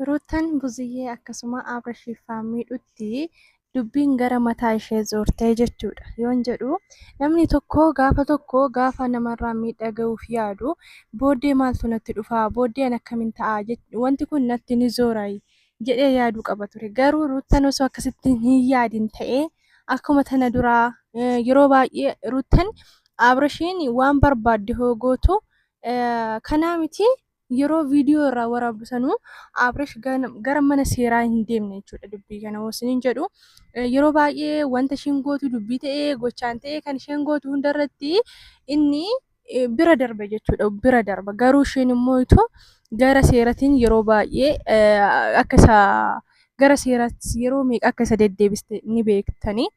Ruutaan Buziyyee akkasuma Abrashiifaa miidhutti dubbiin gara mataa ishee zoortee jechuudha. Yoon jedhu namni tokko gaafa namarraa miidhaa ga'uuf yaadu booddee maaltu natti dhufaa? Booddeen akkamiin ta'a? Wanti kun natti ni zoora jedhee yaaduu qaba ture. Garuu Ruutaan osoo akkasitti hin yaadin ta'ee akkuma tana duraa yeroo baay'ee Ruutaan Abrashiin waan barbaadde hoo gootu kanaa miti yeroo viidiyoo irraa waraabbisanuu Abrash gara mana seeraa hin deemne jechuudha dubbii kana hoosiniin jedhu. Yeroo baay'ee wanta isheen gootu dubbii ta'ee gochaan ta'ee kan isheen gootu hundarratti inni bira darba jechuudha. Bira darba garuu isheen immoo gara seeratiin yeroo baay'ee akka isa gara seeraatti yeroo meeqa akka isa deddeebiste ni beektanii.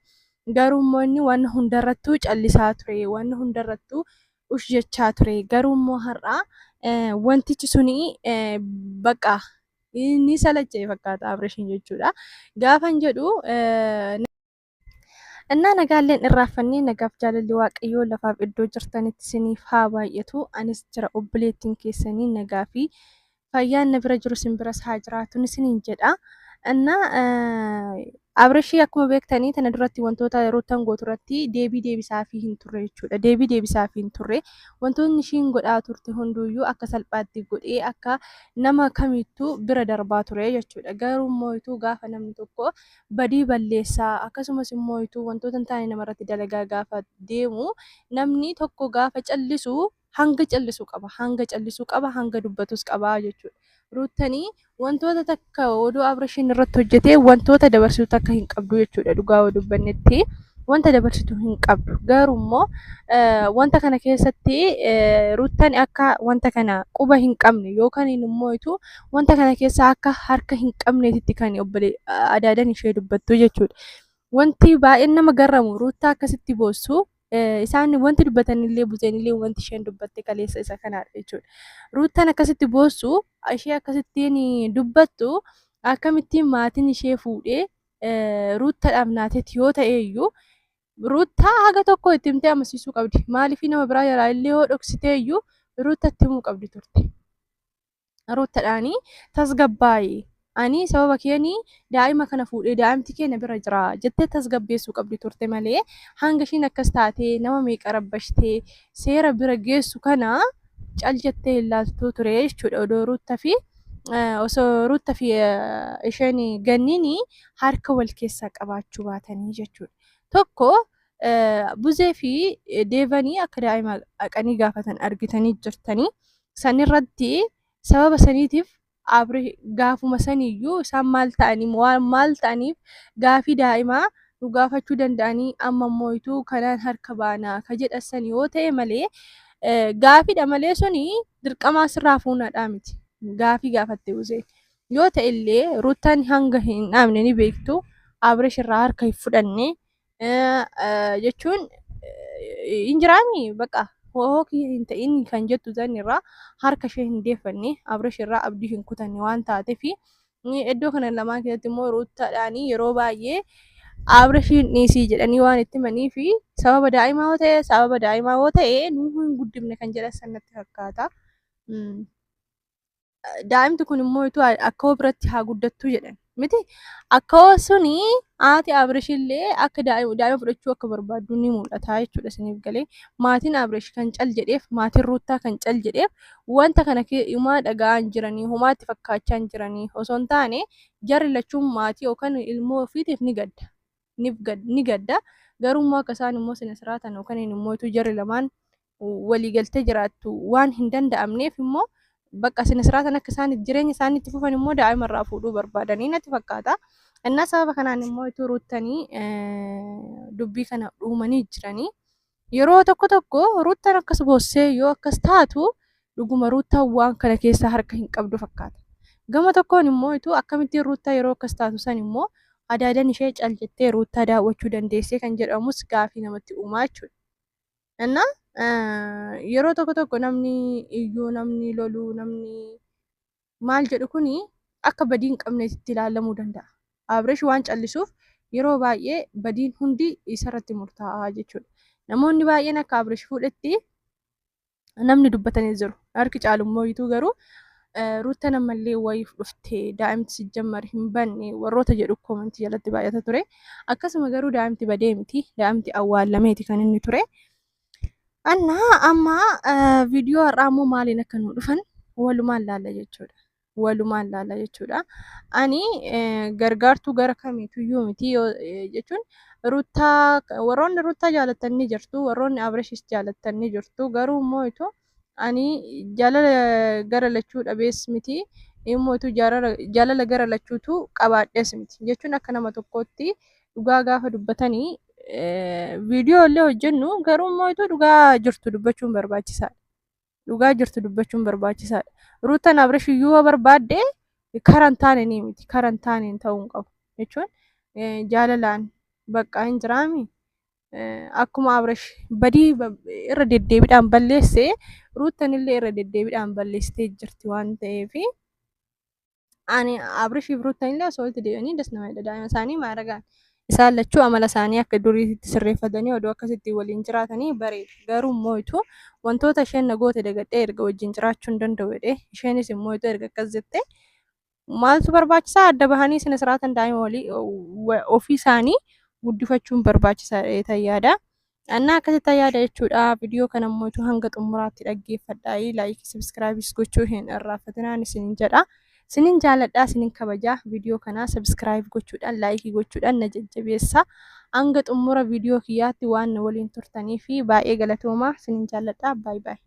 Garuu immoo inni waan hundarrattuu callisaa ture, waan hundarrattuu ush jechaa ture. Garuu immoo har'aa wantichi suni bakka inni salachee fakkaata Abrashiin jechuudha. Gaafan jedhu እና nagaalleen irraafannee nagaaf jaalalli waaqayyoo lafaaf iddoo jirtanitti isiniif haa baay'atu. Anis jira obboleettiin keessanii nagaa fi fayyaan na bira jiru isin biras haa jiraatu isiniin jedha. እና Abrashii akkuma beektanii tana duratti wantoota Ruutaan gootu irratti deebii deebisaafii hin turre jechuudha. Deebii deebisaafii hin turre wantoonni ishiin godhaa turte hunduyyuu akka salphaatti godhee akka nama kamittuu bira darbaa ture jechuudha. Garuu immoo gaafa namni tokko badii balleessaa akkasumas immoo wantoota hin taane namarratti dalagaa gaafa deemu namni tokko gaafa callisu hanga callisuu qaba hanga dubbatus qaba jechuudha. Ruutanii wantoota takka oduu Abrashiin irratti hojjetee wantoota dabarsitu takka hin qabdu jechuudha. Dhugaa dubbannetti wanta dabarsitu hin qabdu. Garuu immoo wanta kana keessatti Ruutaan akka wanta kana quba hin qabne yookaan immoo wanta kana keessa akka harka hin qabneetitti kan adaadan ishee dubbattu jechuudha. Wanti baay'een nama garramu Ruutaa akkasitti boossu isaan wanti dubbatanillee Buzeenillee wanti isheen dubbatte kaleessa isa kanaadha jechuudha. Ruutaan akkasitti boossu ishee akkasittiin dubbattu akkamittiin maatiin ishee fuudhee Ruutaadhaaf naatetti yoo ta'e iyyuu Ruutaa haga tokko itti himtee amansiisuu qabdi. Maaliif nama biraa jalaa illee yoo dhoksitee iyyuu Ruutaatti himuu qabdi turte. Ruutaadhaanii tasgabbaa'ee ani sababa keetii daa'ima kana fuudhee daa'imti kee na bira jira jettee tasgabbeessuu qabdi turte malee hanga ishiin akkas taatee nama meeqa rabbashtee seera bira geessu kana cal jettee ilaaltuu ture jechuudha. Osoo Ruutaa fi isheen ganniin harka wal keessaa qabaachuu baatanii jechuudha. Tokko Buzee fi Deevanii akka daa'ima dhaqanii gaafatan argitanii jirtanii sanirratti sababa saniitiif gaafuma saniyyuu isaan maal ta'aniif gaafii daa'imaa nu gaafachuu danda'anii amma immoo kanaan harka baanaa ka jedhasan yoo ta'e malee gaafiidha malee suni dirqamaa sirraa fuunaadhaa miti. Gaafii gaafatte Buzee yoo ta'e illee Ruutaan hanga hin dhaabne ni beektu Abrash irraa harka hin fudhanne jechuun injiraami baqa hookii hin ta'in kan jettu zanirraa harka ishee hin deeffanne Abrash irraa abdii hin kutanne waan taateef iddoo kana lamaan keessatti immoo Ruutaadhaanii yeroo baay'ee Abrashiin dhiisii jedhanii waan itti himanii fi sababa daa'imaa yoo ta'e nu hin guddifne kan jedhan sanatti fakkaata. Daa'imti kun immoo akka biratti haa guddattu jedhan miti akka suni haati Abrashillee akka daa'ima fudhachuu akka barbaaddu ni mul'ata jechuudha. Isiniif galee maatiin Abrash kan cal jedheef maatiin Ruutaa kan cal jedheef wanta kana himaa dhaga'aa jiranii homaatti fakkaachaa jiranii osoo hin taane jarri lachuun maatii yookaan ilmoo ofiitiif ni gadda garuu immoo akka isaan immoo sina siraatan yookaan immoo jarri lamaan waliigaltee jiraattu waan hin danda'amneef immoo bakka sina siraatan akka isaan jireenya isaanii itti fufan immoo daa'ima irraa fuudhuu barbaadanii natti fakkaata. Innaa sababa kanaan immoo Ruutanii dubbii kana dhuumanii jiranii yeroo tokko Ruutaan akkas boossee yoo akkas taatu dhuguma Ruutaan waan kana keessa harka hin qabdu fakkaata. Gama tokkoon immoo akkamittiin Ruutaa yeroo akkas taatu san immoo adaadan ishee cal jettee Ruutaa daawwachuu dandeessee kan jedhamus gaafii namatti uumaa jechuudha. Innaa yeroo tokko namni iyyuu namni loluu namni maal jedhu kuni akka badii hin qabneetti ilaalamuu danda'a. Abrash waan callisuuf yeroo baay'ee badiin hundi isarratti murtaa'aa jechuudha. Namoonni baay'een akka Abrash fuudhetti namni dubbatanii jiru. Harki caalummoo garuu ruuta namallee wayif dhuftee daa'imti sijjammar hin banne warroota jedhu koomentii jalatti baay'ata ture. Akkasuma garuu daa'imti badee miti, daa'imti awwaalameeti kan inni ture. Amma viidiyoo har'aa immoo maaliin akka nu dhufan walumaan laalla jechuudha. Walumaan laalla jechuudha. Ani gargaartuu gara kamiituyyuu miti jechuun warroonni ruutaa jaalatanii jirtu, warroonni Abrashis jaalatanii jirtu. Garuu immoo ani jaalala gara lachuu dhabees miti. Immoo jaalala gara lachuutu qabaadhees miti. Jechuun akka nama tokkootti dhugaa gaafa dubbatanii viidiyoo illee hojjennu garuu immoo dhugaa jirtu dubbachuun barbaachisaadha. Dhugaa jirtu dubbachuun barbaachisaadha. Ruutaan Abrash yoo barbaadde karan taane ni miti. Karan taaneen ta'uu hin qabu. Jechuun jaalalaan bakka hin jiraami. Akkuma Abrash badii irra deddeebiidhaan balleesse ruutaan illee irra deddeebiidhaan balleessitee jirti waan ta'eef ani Abrashiif ruutaan illee osoo itti deebi'anii das nama daa'ima isaanii maaragaan isaan lachuu amala isaanii akka duriitti sirreeffatanii odoo akkasitti waliin jiraatanii bareeda. Garuu immoo wantoota isheen nagoota dagadhee erga wajjin jiraachuu hin danda'u jedhee isheenis immoo erga akkas jettee maaltu barbaachisaa adda bahanii sina siraatan daa'ima walii ofii isaanii guddifachuun barbaachisaadha tayyaadha. Annaa akkasitti yaada jechuudha. Viidiyoo kana immoo hanga xumuraatti dhaggeeffadhaa. Laayikii sabskiraayibis gochuu hin irraanfatinaan isinin jedha. Sinin jaaladhaa, sinin kabajaa. Viidiyoo kana sabskiraayib gochuudhaan laayikii gochuudhaan na jajjabeessaa. Hanga xumura viidiyoo kiyyaatti waan waliin turtanii fi baay'ee galatoomaa. Sinin jaaladhaa. Baay baay.